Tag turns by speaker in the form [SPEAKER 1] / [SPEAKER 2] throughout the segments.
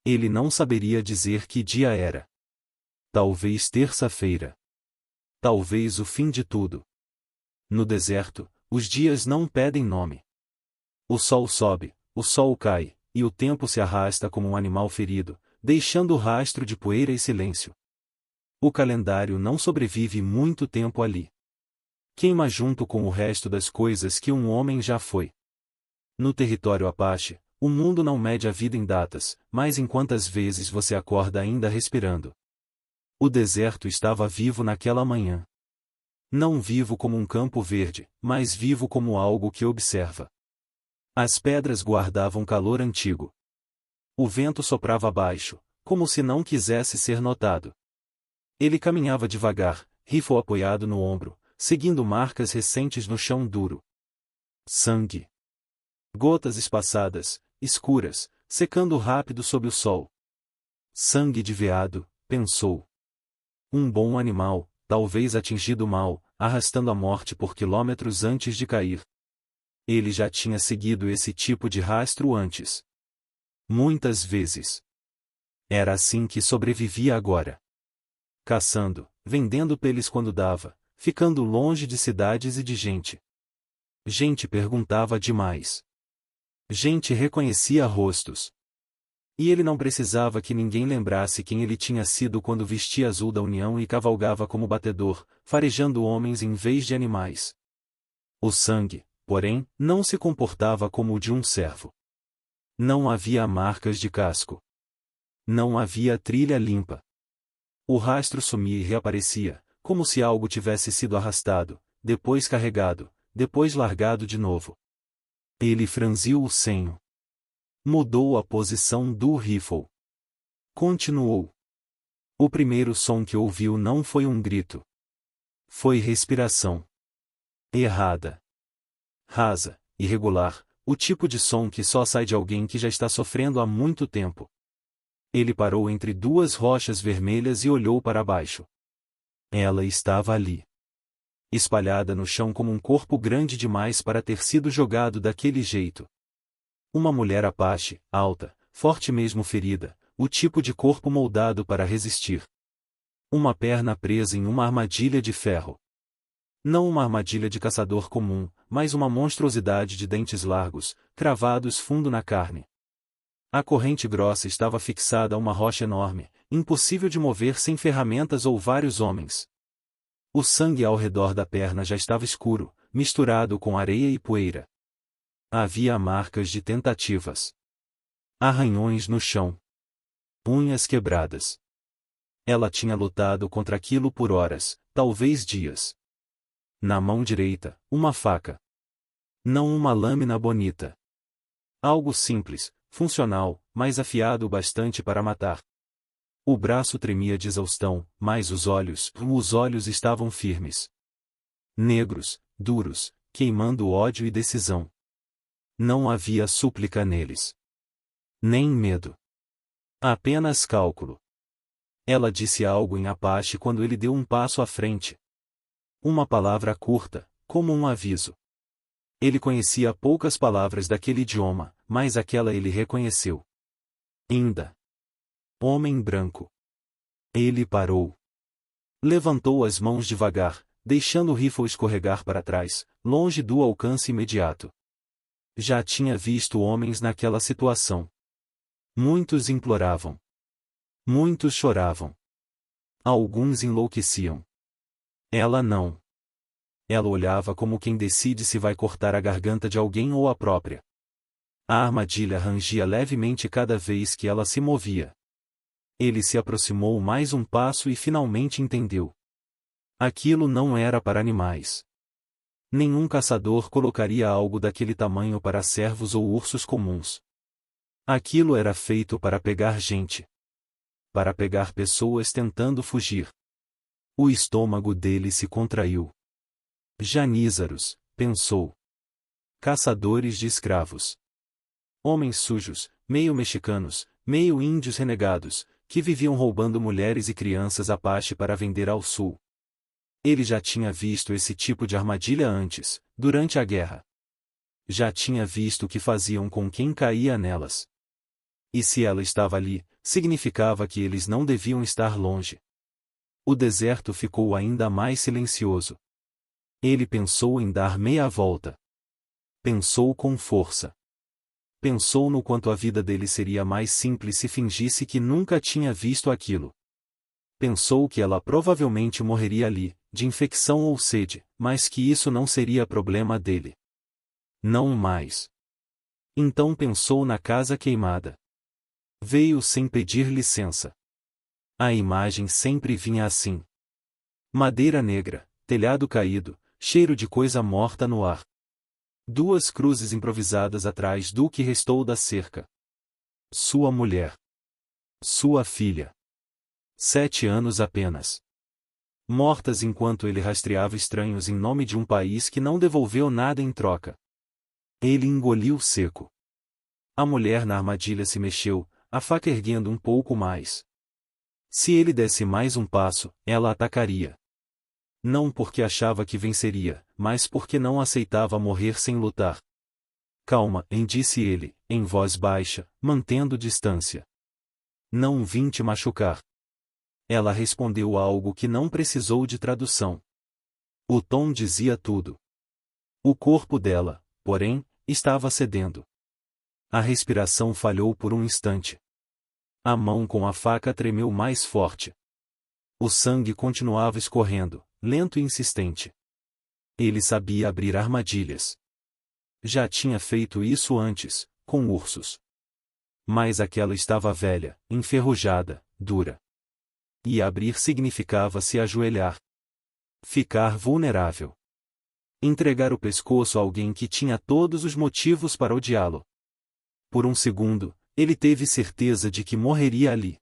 [SPEAKER 1] Ele não saberia dizer que dia era. Talvez terça-feira. Talvez o fim de tudo. No deserto, os dias não pedem nome. O sol sobe, o sol cai, e o tempo se arrasta como um animal ferido, deixando rastro de poeira e silêncio. O calendário não sobrevive muito tempo ali. Queima junto com o resto das coisas que um homem já foi. No território Apache, o mundo não mede a vida em datas, mas em quantas vezes você acorda ainda respirando. O deserto estava vivo naquela manhã. Não vivo como um campo verde, mas vivo como algo que observa. As pedras guardavam calor antigo. O vento soprava abaixo, como se não quisesse ser notado. Ele caminhava devagar, rifle apoiado no ombro, seguindo marcas recentes no chão duro. Sangue. Gotas espaçadas, escuras, secando rápido sob o sol. Sangue de veado, pensou. Um bom animal, talvez atingido mal, arrastando a morte por quilômetros antes de cair. Ele já tinha seguido esse tipo de rastro antes. Muitas vezes. Era assim que sobrevivia agora. Caçando, vendendo peles quando dava, ficando longe de cidades e de gente. Gente perguntava demais. Gente reconhecia rostos. E ele não precisava que ninguém lembrasse quem ele tinha sido quando vestia azul da União e cavalgava como batedor, farejando homens em vez de animais. O sangue, porém, não se comportava como o de um servo. Não havia marcas de casco. Não havia trilha limpa. O rastro sumia e reaparecia, como se algo tivesse sido arrastado, depois carregado, depois largado de novo. Ele franziu o senho. Mudou a posição do rifle. Continuou. O primeiro som que ouviu não foi um grito. Foi respiração. Errada. Rasa, irregular, o tipo de som que só sai de alguém que já está sofrendo há muito tempo. Ele parou entre duas rochas vermelhas e olhou para baixo. Ela estava ali. Espalhada no chão como um corpo grande demais para ter sido jogado daquele jeito. Uma mulher Apache, alta, forte mesmo ferida, o tipo de corpo moldado para resistir. Uma perna presa em uma armadilha de ferro. Não uma armadilha de caçador comum, mas uma monstruosidade de dentes largos, cravados fundo na carne. A corrente grossa estava fixada a uma rocha enorme, impossível de mover sem ferramentas ou vários homens. O sangue ao redor da perna já estava escuro, misturado com areia e poeira. Havia marcas de tentativas. Arranhões no chão. Unhas quebradas. Ela tinha lutado contra aquilo por horas, talvez dias. Na mão direita, uma faca. Não uma lâmina bonita. Algo simples, funcional, mas afiado o bastante para matar. O braço tremia de exaustão, mas os olhos estavam firmes. Negros, duros, queimando ódio e decisão. Não havia súplica neles. Nem medo. Apenas cálculo. Ela disse algo em Apache quando ele deu um passo à frente. Uma palavra curta, como um aviso. Ele conhecia poucas palavras daquele idioma, mas aquela ele reconheceu. Inda. Homem branco. Ele parou. Levantou as mãos devagar, deixando o rifle escorregar para trás, longe do alcance imediato. Já tinha visto homens naquela situação. Muitos imploravam. Muitos choravam. Alguns enlouqueciam. Ela não. Ela olhava como quem decide se vai cortar a garganta de alguém ou a própria. A armadilha rangia levemente cada vez que ela se movia. Ele se aproximou mais um passo e finalmente entendeu. Aquilo não era para animais. Nenhum caçador colocaria algo daquele tamanho para cervos ou ursos comuns. Aquilo era feito para pegar gente. Para pegar pessoas tentando fugir. O estômago dele se contraiu. Janízaros, pensou. Caçadores de escravos. Homens sujos, meio mexicanos, meio índios renegados, que viviam roubando mulheres e crianças Apache para vender ao sul. Ele já tinha visto esse tipo de armadilha antes, durante a guerra. Já tinha visto o que faziam com quem caía nelas. E se ela estava ali, significava que eles não deviam estar longe. O deserto ficou ainda mais silencioso. Ele pensou em dar meia volta. Pensou com força. Pensou no quanto a vida dele seria mais simples se fingisse que nunca tinha visto aquilo. Pensou que ela provavelmente morreria ali, de infecção ou sede, mas que isso não seria problema dele. Não mais. Então pensou na casa queimada. Veio sem pedir licença. A imagem sempre vinha assim. Madeira negra, telhado caído, cheiro de coisa morta no ar. Duas cruzes improvisadas atrás do que restou da cerca. Sua mulher. Sua filha. 7 anos apenas. Mortas enquanto ele rastreava estranhos em nome de um país que não devolveu nada em troca. Ele engoliu seco. A mulher na armadilha se mexeu, a faca erguendo um pouco mais. Se ele desse mais um passo, ela atacaria. Não porque achava que venceria, mas porque não aceitava morrer sem lutar. Calma, disse ele, em voz baixa, mantendo distância. Não vim te machucar. Ela respondeu algo que não precisou de tradução. O tom dizia tudo. O corpo dela, porém, estava cedendo. A respiração falhou por um instante. A mão com a faca tremeu mais forte. O sangue continuava escorrendo, lento e insistente. Ele sabia abrir armadilhas. Já tinha feito isso antes, com ursos. Mas aquela estava velha, enferrujada, dura. E abrir significava se ajoelhar. Ficar vulnerável. Entregar o pescoço a alguém que tinha todos os motivos para odiá-lo. Por um segundo, ele teve certeza de que morreria ali.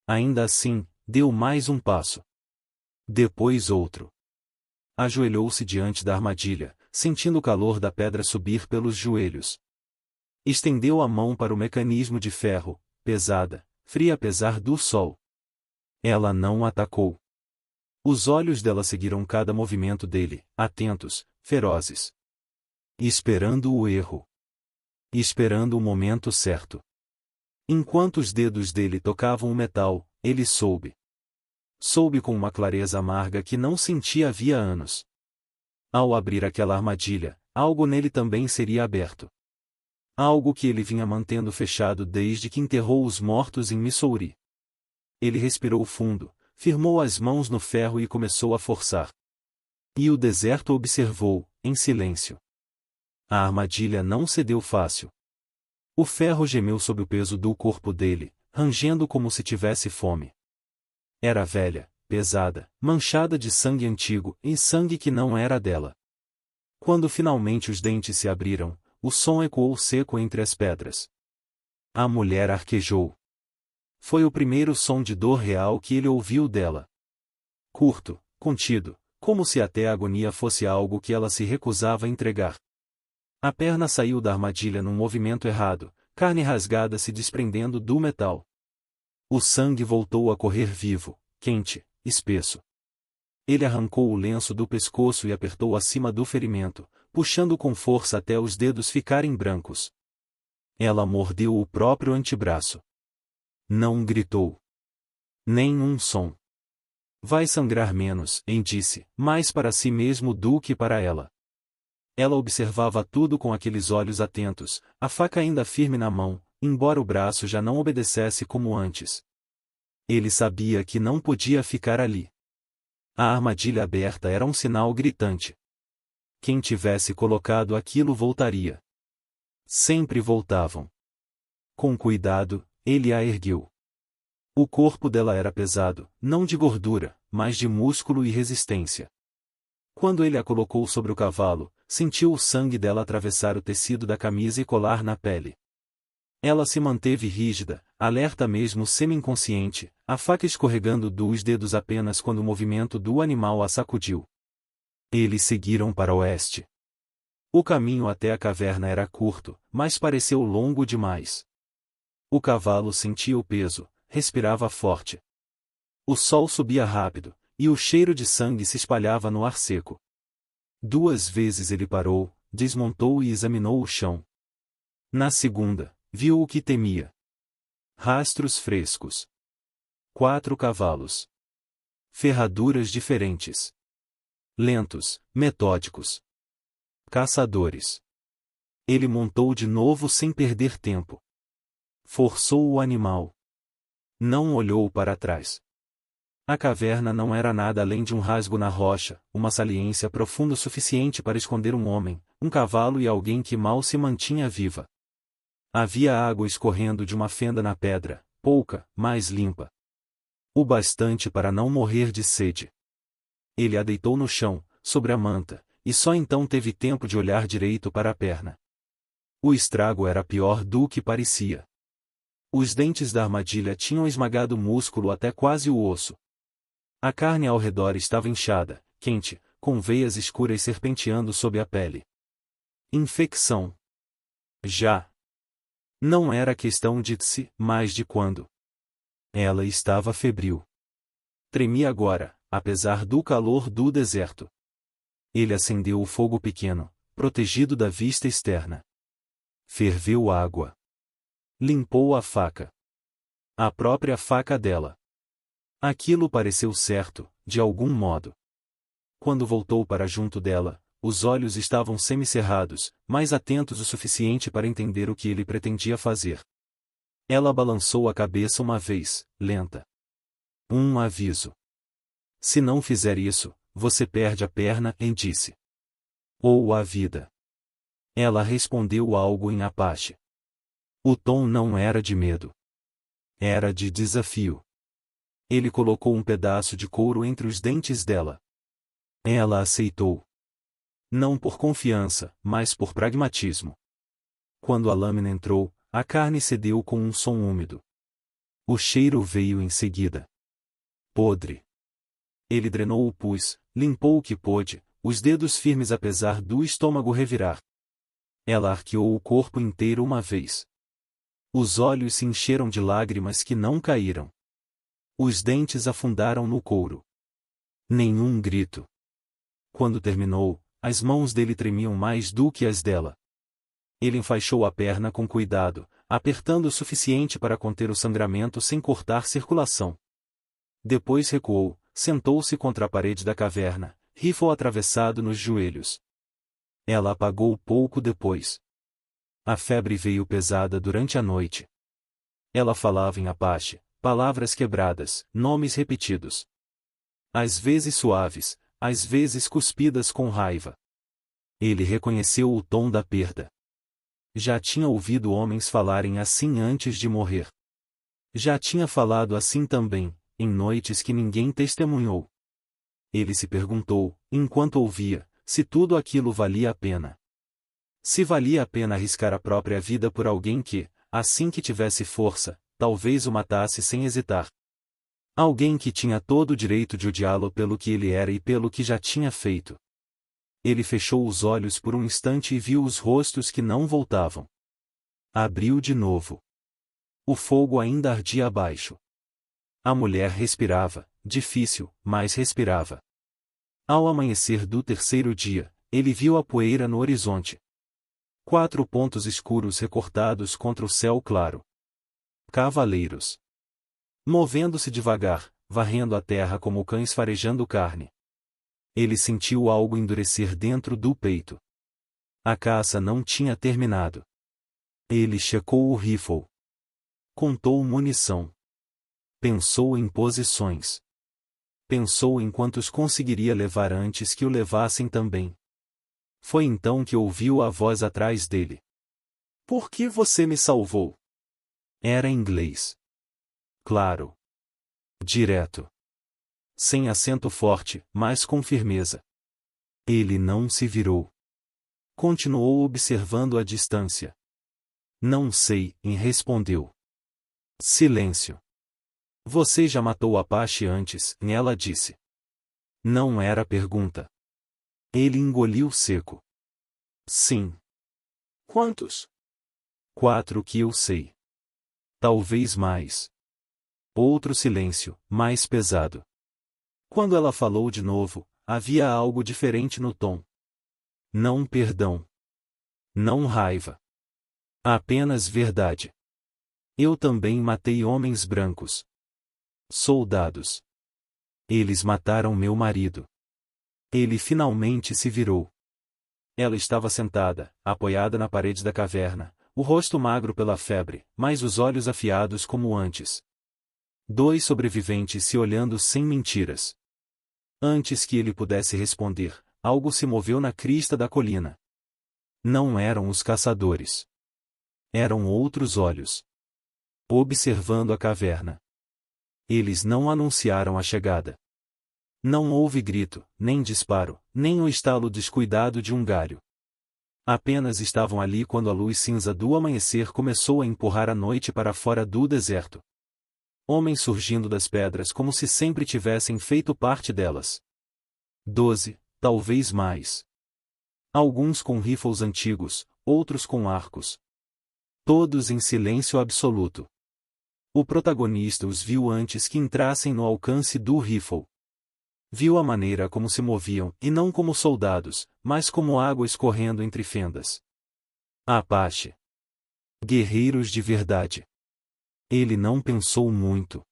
[SPEAKER 1] Ainda assim, deu mais um passo. Depois outro. Ajoelhou-se diante da armadilha, sentindo o calor da pedra subir pelos joelhos. Estendeu a mão para o mecanismo de ferro, pesada, fria apesar do sol. Ela não atacou. Os olhos dela seguiram cada movimento dele, atentos, ferozes. Esperando o erro. Esperando o momento certo. Enquanto os dedos dele tocavam o metal, ele soube. Soube com uma clareza amarga que não sentia havia anos. Ao abrir aquela armadilha, algo nele também seria aberto. Algo que ele vinha mantendo fechado desde que enterrou os mortos em Missouri. Ele respirou fundo, firmou as mãos no ferro e começou a forçar. E o deserto observou, em silêncio. A armadilha não cedeu fácil. O ferro gemeu sob o peso do corpo dele, rangendo como se tivesse fome. Era velha, pesada, manchada de sangue antigo e sangue que não era dela. Quando finalmente os dentes se abriram, o som ecoou seco entre as pedras. A mulher arquejou. Foi o primeiro som de dor real que ele ouviu dela. Curto, contido, como se até a agonia fosse algo que ela se recusava a entregar. A perna saiu da armadilha num movimento errado, carne rasgada se desprendendo do metal. O sangue voltou a correr vivo, quente, espesso. Ele arrancou o lenço do pescoço e apertou acima do ferimento, puxando com força até os dedos ficarem brancos. Ela mordeu o próprio antebraço. Não gritou. Nem um som. Vai sangrar menos, disse, mais para si mesmo do que para ela. Ela observava tudo com aqueles olhos atentos, a faca ainda firme na mão, embora o braço já não obedecesse como antes. Ele sabia que não podia ficar ali. A armadilha aberta era um sinal gritante. Quem tivesse colocado aquilo voltaria. Sempre voltavam. Com cuidado, ele a ergueu. O corpo dela era pesado, não de gordura, mas de músculo e resistência. Quando ele a colocou sobre o cavalo, sentiu o sangue dela atravessar o tecido da camisa e colar na pele. Ela se manteve rígida, alerta mesmo semi-inconsciente, a faca escorregando dos dedos apenas quando o movimento do animal a sacudiu. Eles seguiram para o oeste. O caminho até a caverna era curto, mas pareceu longo demais. O cavalo sentia o peso, respirava forte. O sol subia rápido, e o cheiro de sangue se espalhava no ar seco. 2 vezes ele parou, desmontou e examinou o chão. Na segunda, viu o que temia. Rastros frescos. 4 cavalos. Ferraduras diferentes. Lentos, metódicos. Caçadores. Ele montou de novo sem perder tempo. Forçou o animal. Não olhou para trás. A caverna não era nada além de um rasgo na rocha, uma saliência profunda o suficiente para esconder um homem, um cavalo e alguém que mal se mantinha viva. Havia água escorrendo de uma fenda na pedra, pouca, mas limpa. O bastante para não morrer de sede. Ele a deitou no chão, sobre a manta, e só então teve tempo de olhar direito para a perna. O estrago era pior do que parecia. Os dentes da armadilha tinham esmagado o músculo até quase o osso. A carne ao redor estava inchada, quente, com veias escuras serpenteando sob a pele. Infecção. Já. Não era questão de se, mas de quando. Ela estava febril. Tremia agora, apesar do calor do deserto. Ele acendeu o fogo pequeno, protegido da vista externa. Ferveu água. Limpou a faca. A própria faca dela. Aquilo pareceu certo, de algum modo. Quando voltou para junto dela, os olhos estavam semicerrados, mas atentos o suficiente para entender o que ele pretendia fazer. Ela balançou a cabeça uma vez, lenta. Um aviso. Se não fizer isso, você perde a perna, disse. Ou a vida. Ela respondeu algo em Apache. O tom não era de medo. Era de desafio. Ele colocou um pedaço de couro entre os dentes dela. Ela aceitou. Não por confiança, mas por pragmatismo. Quando a lâmina entrou, a carne cedeu com um som úmido. O cheiro veio em seguida. Podre. Ele drenou o pus, limpou o que pôde, os dedos firmes apesar do estômago revirar. Ela arqueou o corpo inteiro uma vez. Os olhos se encheram de lágrimas que não caíram. Os dentes afundaram no couro. Nenhum grito. Quando terminou, as mãos dele tremiam mais do que as dela. Ele enfaixou a perna com cuidado, apertando o suficiente para conter o sangramento sem cortar circulação. Depois recuou, sentou-se contra a parede da caverna, rifle atravessado nos joelhos. Ela apagou pouco depois. A febre veio pesada durante a noite. Ela falava em Apache, palavras quebradas, nomes repetidos. Às vezes suaves, às vezes cuspidas com raiva. Ele reconheceu o tom da perda. Já tinha ouvido homens falarem assim antes de morrer. Já tinha falado assim também, em noites que ninguém testemunhou. Ele se perguntou, enquanto ouvia, se tudo aquilo valia a pena. Se valia a pena arriscar a própria vida por alguém que, assim que tivesse força, talvez o matasse sem hesitar. Alguém que tinha todo o direito de odiá-lo pelo que ele era e pelo que já tinha feito. Ele fechou os olhos por um instante e viu os rostos que não voltavam. Abriu de novo. O fogo ainda ardia abaixo. A mulher respirava, difícil, mas respirava. Ao amanhecer do terceiro dia, ele viu a poeira no horizonte. 4 pontos escuros recortados contra o céu claro. Cavaleiros. Movendo-se devagar, varrendo a terra como cães farejando carne. Ele sentiu algo endurecer dentro do peito. A caça não tinha terminado. Ele checou o rifle. Contou munição. Pensou em posições. Pensou em quantos conseguiria levar antes que o levassem também. Foi então que ouviu a voz atrás dele. Por que você me salvou? Era inglês. Claro. Direto. Sem acento forte, mas com firmeza. Ele não se virou. Continuou observando a distância. Não sei, respondeu. Silêncio. Você já matou Apache antes, ela disse. Não era pergunta. Ele engoliu seco. Sim. Quantos? 4 que eu sei. Talvez mais. Outro silêncio, mais pesado. Quando ela falou de novo, havia algo diferente no tom. Não perdão. Não raiva. Apenas verdade. Eu também matei homens brancos. Soldados. Eles mataram meu marido. Ele finalmente se virou. Ela estava sentada, apoiada na parede da caverna, o rosto magro pela febre, mas os olhos afiados como antes. Dois sobreviventes se olhando sem mentiras. Antes que ele pudesse responder, algo se moveu na crista da colina. Não eram os caçadores. Eram outros olhos. Observando a caverna. Eles não anunciaram a chegada. Não houve grito, nem disparo, nem o estalo descuidado de um galho. Apenas estavam ali quando a luz cinza do amanhecer começou a empurrar a noite para fora do deserto. Homens surgindo das pedras como se sempre tivessem feito parte delas. 12, talvez mais. Alguns com rifles antigos, outros com arcos. Todos em silêncio absoluto. O protagonista os viu antes que entrassem no alcance do rifle. Viu a maneira como se moviam, e não como soldados, mas como água escorrendo entre fendas. Apache. Guerreiros de verdade. Ele não pensou muito.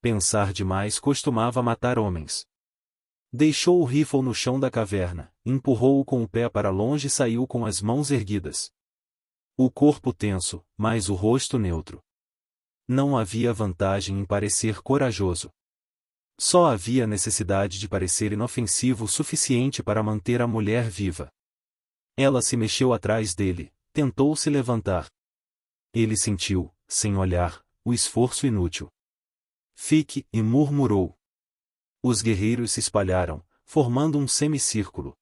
[SPEAKER 1] Pensar demais costumava matar homens. Deixou o rifle no chão da caverna, empurrou-o com o pé para longe e saiu com as mãos erguidas. O corpo tenso, mas o rosto neutro. Não havia vantagem em parecer corajoso. Só havia necessidade de parecer inofensivo o suficiente para manter a mulher viva. Ela se mexeu atrás dele, tentou se levantar. Ele sentiu, sem olhar, o esforço inútil. Fique, e murmurou. Os guerreiros se espalharam, formando um semicírculo.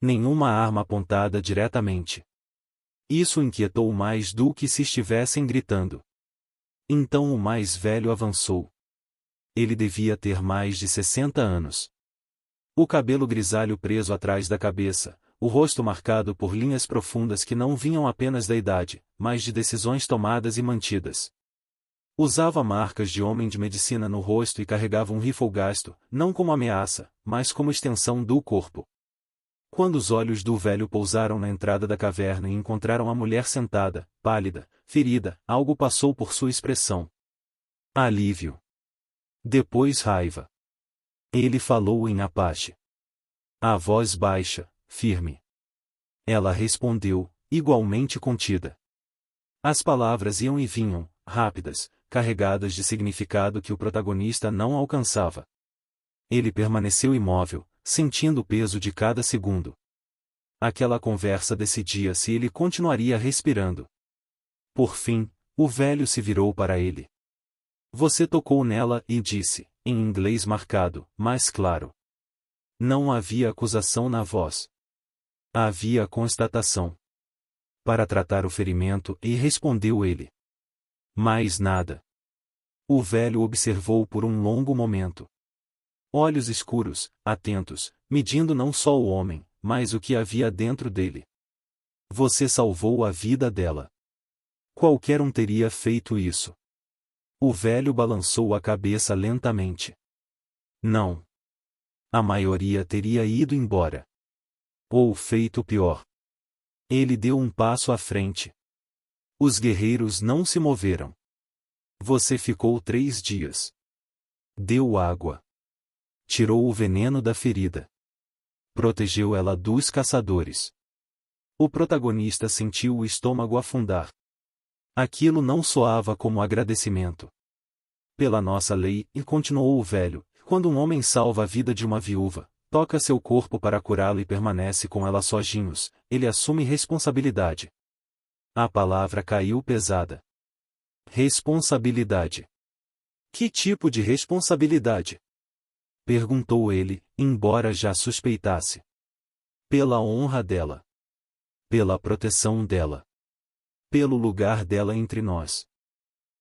[SPEAKER 1] Nenhuma arma apontada diretamente. Isso inquietou mais do que se estivessem gritando. Então o mais velho avançou. Ele devia ter mais de 60 anos. O cabelo grisalho preso atrás da cabeça, o rosto marcado por linhas profundas que não vinham apenas da idade, mas de decisões tomadas e mantidas. Usava marcas de homem de medicina no rosto e carregava um rifle gasto, não como ameaça, mas como extensão do corpo. Quando os olhos do velho pousaram na entrada da caverna e encontraram a mulher sentada, pálida, ferida, algo passou por sua expressão. Alívio. Depois raiva. Ele falou em Apache. A voz baixa, firme. Ela respondeu, igualmente contida. As palavras iam e vinham, rápidas, carregadas de significado que o protagonista não alcançava. Ele permaneceu imóvel, sentindo o peso de cada segundo. Aquela conversa decidia se ele continuaria respirando. Por fim, o velho se virou para ele. Você tocou nela e disse, em inglês marcado, mas claro. Não havia acusação na voz. Havia constatação. Para tratar o ferimento, e respondeu ele. Mais nada. O velho observou por um longo momento. Olhos escuros, atentos, medindo não só o homem, mas o que havia dentro dele. Você salvou a vida dela. Qualquer um teria feito isso. O velho balançou a cabeça lentamente. Não. A maioria teria ido embora. Ou feito pior. Ele deu um passo à frente. Os guerreiros não se moveram. Você ficou 3 dias. Deu água. Tirou o veneno da ferida. Protegeu ela dos caçadores. O protagonista sentiu o estômago afundar. Aquilo não soava como agradecimento. Pela nossa lei, e continuou o velho, quando um homem salva a vida de uma viúva, toca seu corpo para curá-la e permanece com ela sozinhos, ele assume responsabilidade. A palavra caiu pesada. Responsabilidade. Que tipo de responsabilidade? Perguntou ele, embora já suspeitasse. Pela honra dela. Pela proteção dela. Pelo lugar dela entre nós.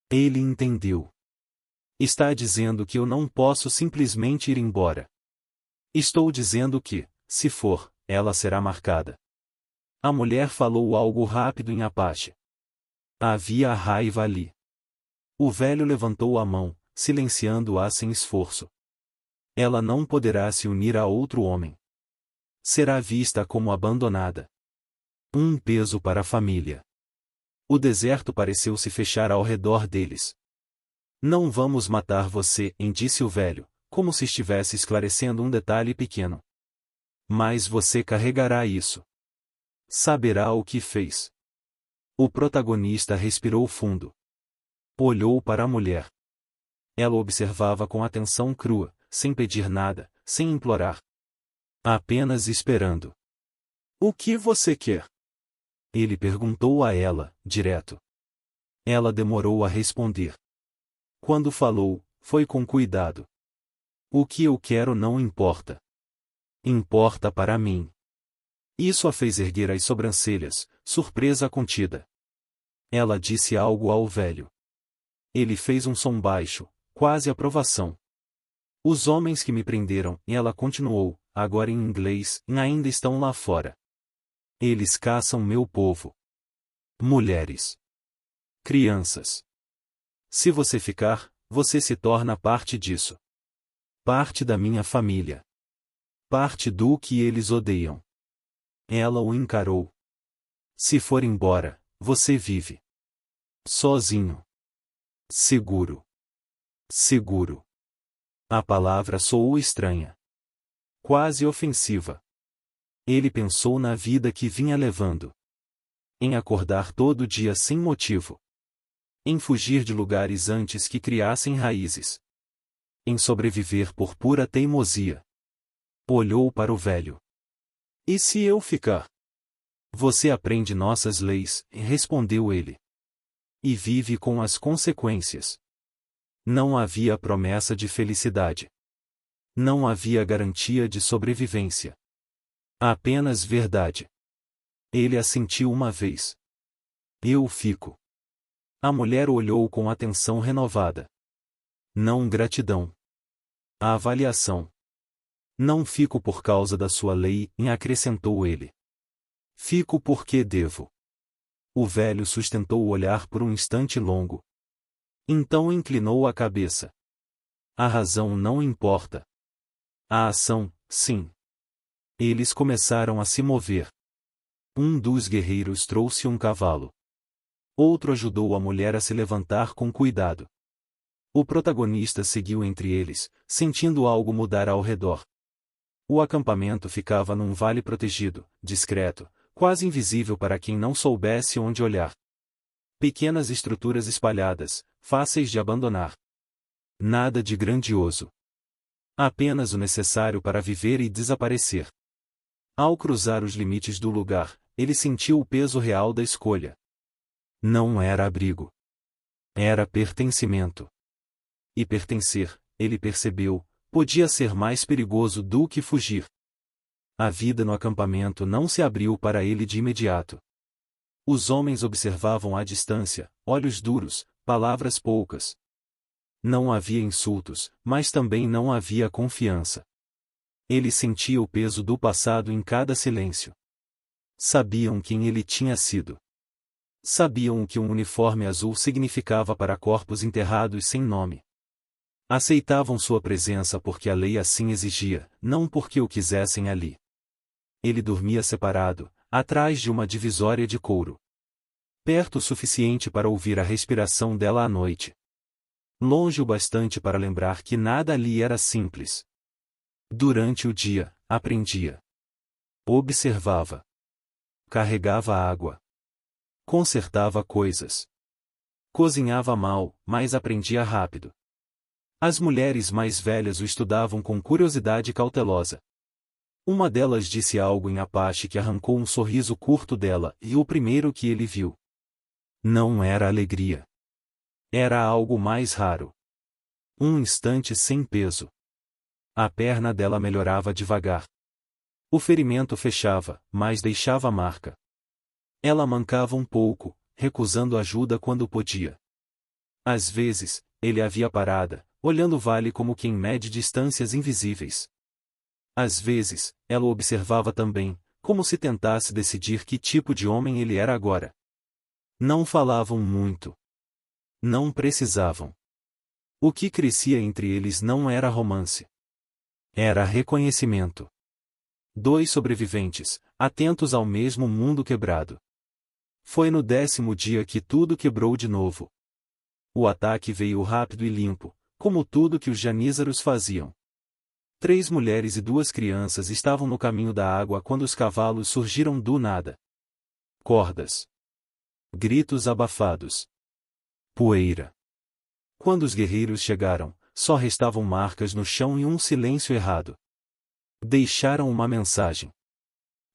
[SPEAKER 1] Ele entendeu. Está dizendo que eu não posso simplesmente ir embora. Estou dizendo que, se for, ela será marcada. A mulher falou algo rápido em Apache. Havia raiva ali. O velho levantou a mão, silenciando-a sem esforço. Ela não poderá se unir a outro homem. Será vista como abandonada. Um peso para a família. O deserto pareceu se fechar ao redor deles. Não vamos matar você, disse o velho, como se estivesse esclarecendo um detalhe pequeno. Mas você carregará isso. Saberá o que fez. O protagonista respirou fundo. Olhou para a mulher. Ela observava com atenção crua, sem pedir nada, sem implorar. Apenas esperando. O que você quer? Ele perguntou a ela, direto. Ela demorou a responder. Quando falou, foi com cuidado. O que eu quero não importa. Importa para mim. Isso a fez erguer as sobrancelhas, surpresa contida. Ela disse algo ao velho. Ele fez um som baixo, quase aprovação. Os homens que me prenderam, e ela continuou, agora em inglês, ainda estão lá fora. Eles caçam meu povo. Mulheres. Crianças. Se você ficar, você se torna parte disso. Parte da minha família. Parte do que eles odeiam. Ela o encarou. Se for embora, você vive. Sozinho. Seguro. Seguro. A palavra soou estranha. Quase ofensiva. Ele pensou na vida que vinha levando. Em acordar todo dia sem motivo. Em fugir de lugares antes que criassem raízes. Em sobreviver por pura teimosia. Olhou para o velho. E se eu ficar? Você aprende nossas leis, respondeu ele. E vive com as consequências. Não havia promessa de felicidade. Não havia garantia de sobrevivência. Apenas verdade. Ele assentiu uma vez. Eu fico. A mulher olhou com atenção renovada. Não gratidão. A avaliação. Não fico por causa da sua lei, acrescentou ele. Fico porque devo. O velho sustentou o olhar por um instante longo. Então inclinou a cabeça. A razão não importa. A ação, sim. Eles começaram a se mover. Um dos guerreiros trouxe um cavalo. Outro ajudou a mulher a se levantar com cuidado. O protagonista seguiu entre eles, sentindo algo mudar ao redor. O acampamento ficava num vale protegido, discreto, quase invisível para quem não soubesse onde olhar. Pequenas estruturas espalhadas, fáceis de abandonar. Nada de grandioso. Apenas o necessário para viver e desaparecer. Ao cruzar os limites do lugar, ele sentiu o peso real da escolha. Não era abrigo. Era pertencimento. E pertencer, ele percebeu, podia ser mais perigoso do que fugir. A vida no acampamento não se abriu para ele de imediato. Os homens observavam à distância, olhos duros, palavras poucas. Não havia insultos, mas também não havia confiança. Ele sentia o peso do passado em cada silêncio. Sabiam quem ele tinha sido. Sabiam o que um uniforme azul significava para corpos enterrados sem nome. Aceitavam sua presença porque a lei assim exigia, não porque o quisessem ali. Ele dormia separado, atrás de uma divisória de couro. Perto o suficiente para ouvir a respiração dela à noite. Longe o bastante para lembrar que nada ali era simples. Durante o dia, aprendia. Observava. Carregava água. Consertava coisas. Cozinhava mal, mas aprendia rápido. As mulheres mais velhas o estudavam com curiosidade cautelosa. Uma delas disse algo em Apache que arrancou um sorriso curto dela, e o primeiro que ele viu. Não era alegria. Era algo mais raro. Um instante sem peso. A perna dela melhorava devagar. O ferimento fechava, mas deixava marca. Ela mancava um pouco, recusando ajuda quando podia. Às vezes, ele a via parada, olhando o vale como quem mede distâncias invisíveis. Às vezes, ela o observava também, como se tentasse decidir que tipo de homem ele era agora. Não falavam muito. Não precisavam. O que crescia entre eles não era romance. Era reconhecimento. Dois sobreviventes, atentos ao mesmo mundo quebrado. Foi no 10º dia que tudo quebrou de novo. O ataque veio rápido e limpo, como tudo que os janízaros faziam. 3 mulheres e 2 crianças estavam no caminho da água quando os cavalos surgiram do nada. Cordas. Gritos abafados. Poeira. Quando os guerreiros chegaram, só restavam marcas no chão e um silêncio errado. Deixaram uma mensagem.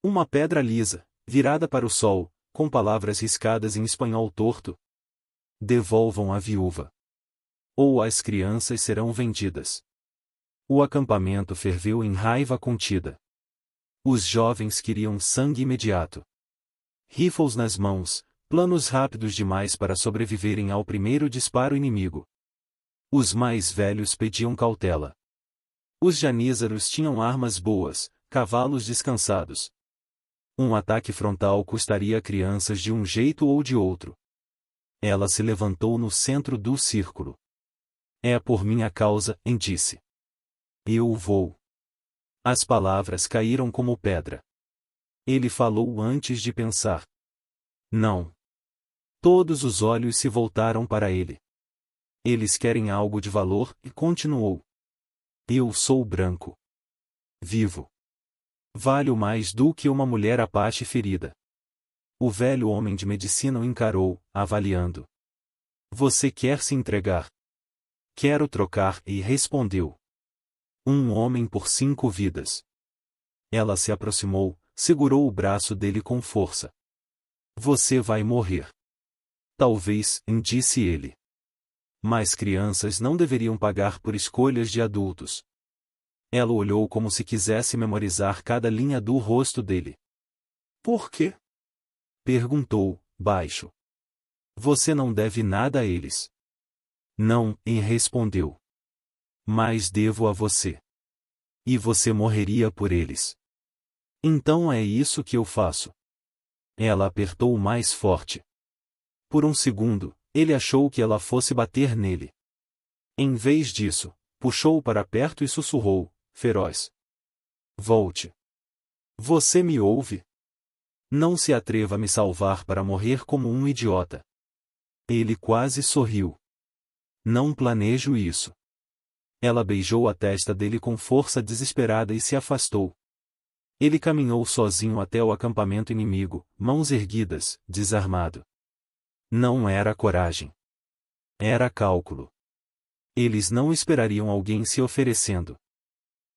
[SPEAKER 1] Uma pedra lisa, virada para o sol, com palavras riscadas em espanhol torto. Devolvam a viúva. Ou as crianças serão vendidas. O acampamento ferveu em raiva contida. Os jovens queriam sangue imediato. Rifles nas mãos, planos rápidos demais para sobreviverem ao primeiro disparo inimigo. Os mais velhos pediam cautela. Os janízaros tinham armas boas, cavalos descansados. Um ataque frontal custaria crianças de um jeito ou de outro. Ela se levantou no centro do círculo. É por minha causa, disse. Eu vou. As palavras caíram como pedra. Ele falou antes de pensar. Não. Todos os olhos se voltaram para ele. Eles querem algo de valor, e continuou. Eu sou branco. Vivo. Valho mais do que uma mulher apache ferida. O velho homem de medicina o encarou, avaliando. Você quer se entregar? Quero trocar, e respondeu. Um homem por 5 vidas. Ela se aproximou, segurou o braço dele com força. Você vai morrer. Talvez, disse ele. Mas crianças não deveriam pagar por escolhas de adultos. Ela olhou como se quisesse memorizar cada linha do rosto dele. Por quê? Perguntou, baixo. Você não deve nada a eles. Não, e respondeu. Mas devo a você. E você morreria por eles. Então é isso que eu faço. Ela apertou mais forte. Por um segundo, ele achou que ela fosse bater nele. Em vez disso, puxou-o para perto e sussurrou, feroz. Volte. Você me ouve? Não se atreva a me salvar para morrer como um idiota. Ele quase sorriu. Não planejo isso. Ela beijou a testa dele com força desesperada e se afastou. Ele caminhou sozinho até o acampamento inimigo, mãos erguidas, desarmado. Não era coragem. Era cálculo. Eles não esperariam alguém se oferecendo.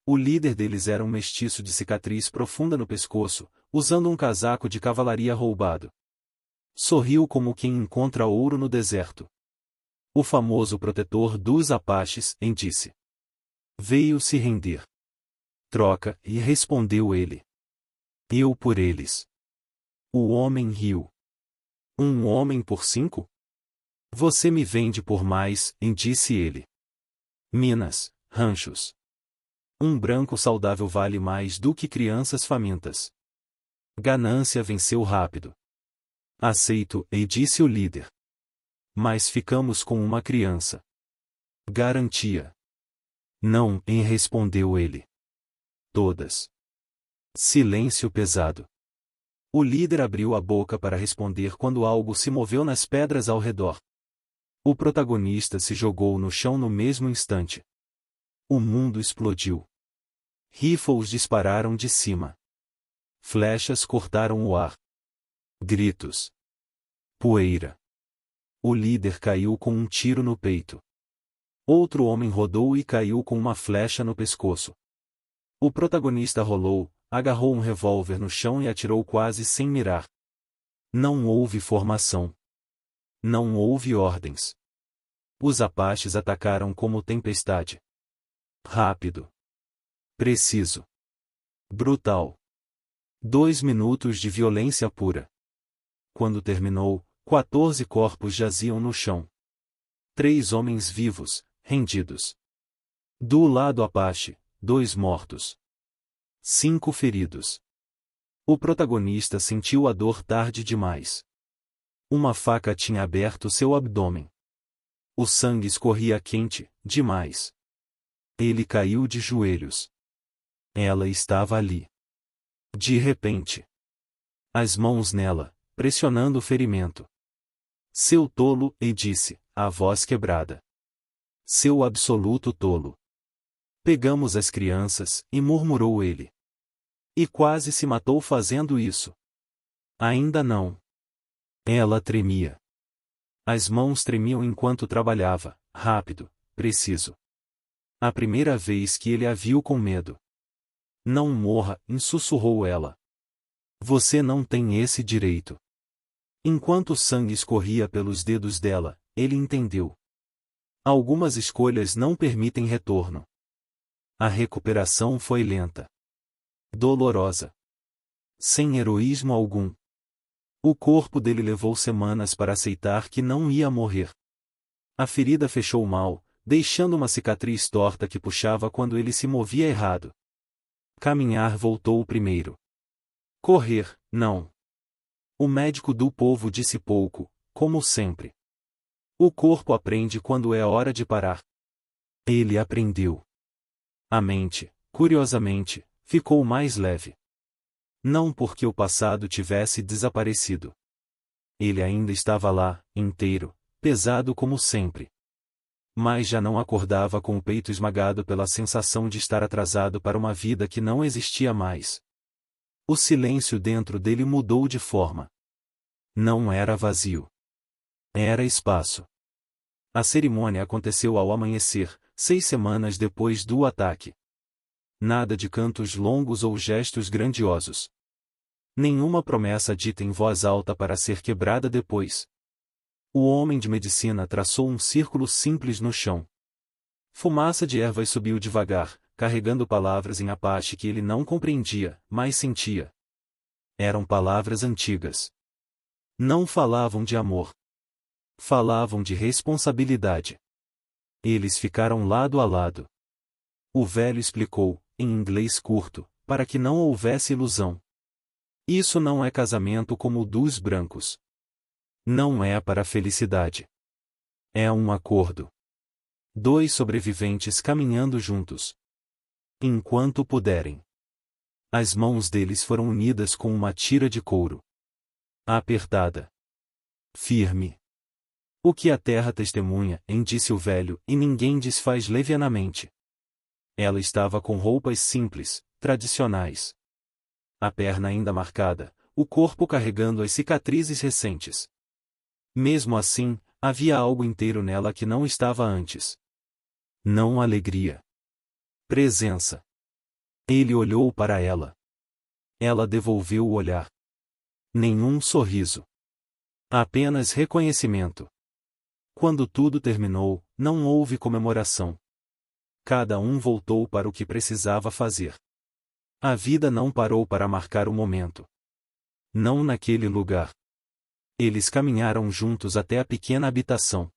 [SPEAKER 1] O líder deles era um mestiço de cicatriz profunda no pescoço, usando um casaco de cavalaria roubado. Sorriu como quem encontra ouro no deserto. O famoso protetor dos apaches, disse. Veio se render. Troca, e respondeu ele. Eu por eles. O homem riu. Um homem por 5? Você me vende por mais, disse ele. Minas, ranchos. Um branco saudável vale mais do que crianças famintas. Ganância venceu rápido. Aceito, e disse o líder. Mas ficamos com uma criança. Garantia. Não, respondeu ele. Todas. Silêncio pesado. O líder abriu a boca para responder quando algo se moveu nas pedras ao redor. O protagonista se jogou no chão no mesmo instante. O mundo explodiu. Rifles dispararam de cima. Flechas cortaram o ar. Gritos. Poeira. O líder caiu com um tiro no peito. Outro homem rodou e caiu com uma flecha no pescoço. O protagonista rolou, agarrou um revólver no chão e atirou quase sem mirar. Não houve formação. Não houve ordens. Os apaches atacaram como tempestade. Rápido. Preciso. Brutal. 2 minutos de violência pura. Quando terminou, 14 corpos jaziam no chão. 3 homens vivos, rendidos. Do lado apache, 2 mortos. 5 feridos. O protagonista sentiu a dor tarde demais. Uma faca tinha aberto seu abdômen. O sangue escorria quente, demais. Ele caiu de joelhos. Ela estava ali. De repente. As mãos nela, pressionando o ferimento. Seu tolo, e disse, a voz quebrada. Seu absoluto tolo. Pegamos as crianças, e murmurou ele. E quase se matou fazendo isso. Ainda não. Ela tremia. As mãos tremiam enquanto trabalhava, rápido, preciso. A primeira vez que ele a viu com medo. Não morra, sussurrou ela. Você não tem esse direito. Enquanto o sangue escorria pelos dedos dela, ele entendeu. Algumas escolhas não permitem retorno. A recuperação foi lenta. Dolorosa. Sem heroísmo algum. O corpo dele levou semanas para aceitar que não ia morrer. A ferida fechou mal, deixando uma cicatriz torta que puxava quando ele se movia errado. Caminhar voltou primeiro. Correr, não. O médico do povo disse pouco, como sempre. O corpo aprende quando é hora de parar. Ele aprendeu. A mente, curiosamente, ficou mais leve. Não porque o passado tivesse desaparecido. Ele ainda estava lá, inteiro, pesado como sempre. Mas já não acordava com o peito esmagado pela sensação de estar atrasado para uma vida que não existia mais. O silêncio dentro dele mudou de forma. Não era vazio. Era espaço. A cerimônia aconteceu ao amanhecer, 6 semanas depois do ataque. Nada de cantos longos ou gestos grandiosos. Nenhuma promessa dita em voz alta para ser quebrada depois. O homem de medicina traçou um círculo simples no chão. Fumaça de ervas subiu devagar, carregando palavras em apache que ele não compreendia, mas sentia. Eram palavras antigas. Não falavam de amor. Falavam de responsabilidade. Eles ficaram lado a lado. O velho explicou, em inglês curto, para que não houvesse ilusão. Isso não é casamento como o dos brancos. Não é para a felicidade. É um acordo. 2 sobreviventes caminhando juntos. Enquanto puderem. As mãos deles foram unidas com uma tira de couro. Apertada. Firme. O que a terra testemunha, disse o velho, e ninguém desfaz levianamente. Ela estava com roupas simples, tradicionais. A perna ainda marcada, o corpo carregando as cicatrizes recentes. Mesmo assim, havia algo inteiro nela que não estava antes. Não alegria. Presença. Ele olhou para ela. Ela devolveu o olhar. Nenhum sorriso. Apenas reconhecimento. Quando tudo terminou, não houve comemoração. Cada um voltou para o que precisava fazer. A vida não parou para marcar o momento. Não naquele lugar. Eles caminharam juntos até a pequena habitação.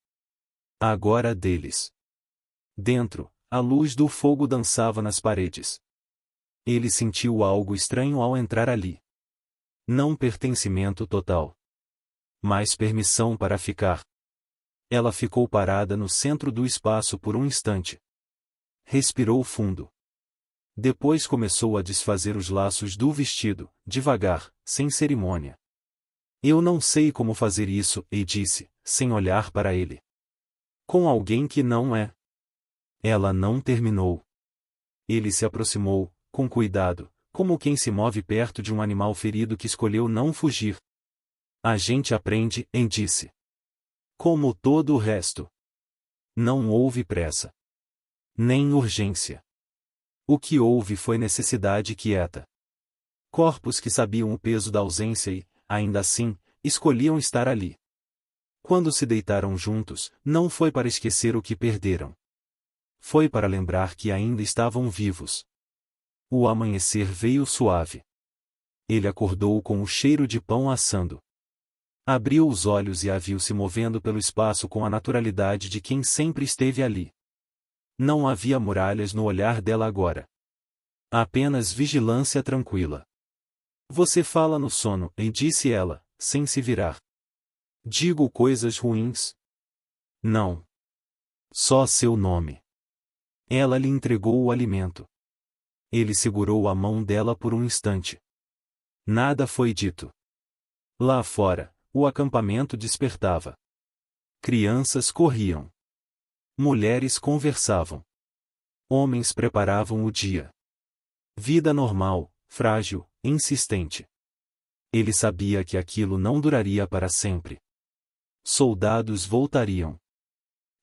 [SPEAKER 1] Agora deles. Dentro, a luz do fogo dançava nas paredes. Ele sentiu algo estranho ao entrar ali. Não pertencimento total. Mas permissão para ficar. Ela ficou parada no centro do espaço por um instante. Respirou fundo. Depois começou a desfazer os laços do vestido, devagar, sem cerimônia. Eu não sei como fazer isso, e disse, sem olhar para ele. Com alguém que não é. Ela não terminou. Ele se aproximou, com cuidado, como quem se move perto de um animal ferido que escolheu não fugir. A gente aprende, disse. Como todo o resto. Não houve pressa. Nem urgência. O que houve foi necessidade quieta. Corpos que sabiam o peso da ausência e, ainda assim, escolhiam estar ali. Quando se deitaram juntos, não foi para esquecer o que perderam. Foi para lembrar que ainda estavam vivos. O amanhecer veio suave. Ele acordou com o cheiro de pão assando. Abriu os olhos e a viu se movendo pelo espaço com a naturalidade de quem sempre esteve ali. Não havia muralhas no olhar dela agora. Apenas vigilância tranquila. Você fala no sono, disse ela, sem se virar. Digo coisas ruins? Não. Só seu nome. Ela lhe entregou o alimento. Ele segurou a mão dela por um instante. Nada foi dito. Lá fora, o acampamento despertava. Crianças corriam. Mulheres conversavam. Homens preparavam o dia. Vida normal, frágil, insistente. Ele sabia que aquilo não duraria para sempre. Soldados voltariam.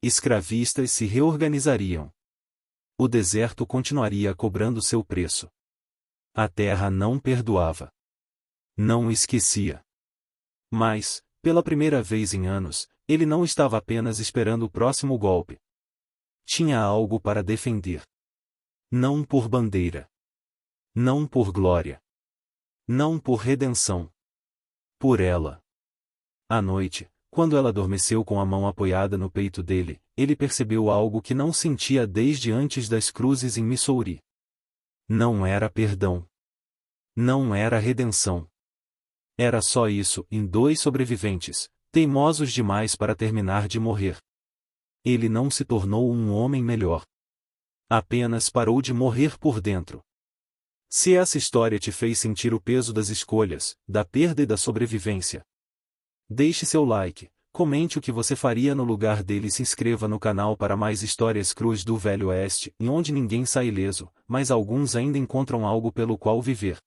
[SPEAKER 1] Escravistas se reorganizariam. O deserto continuaria cobrando seu preço. A terra não perdoava. Não esquecia. Mas, pela primeira vez em anos, ele não estava apenas esperando o próximo golpe. Tinha algo para defender. Não por bandeira. Não por glória. Não por redenção. Por ela. À noite, quando ela adormeceu com a mão apoiada no peito dele, ele percebeu algo que não sentia desde antes das cruzes em Missouri. Não era perdão. Não era redenção. Era só isso em dois sobreviventes, teimosos demais para terminar de morrer. Ele não se tornou um homem melhor. Apenas parou de morrer por dentro. Se essa história te fez sentir o peso das escolhas, da perda e da sobrevivência, deixe seu like, comente o que você faria no lugar dele e se inscreva no canal para mais histórias cruas do Velho Oeste, em onde ninguém sai ileso, mas alguns ainda encontram algo pelo qual viver.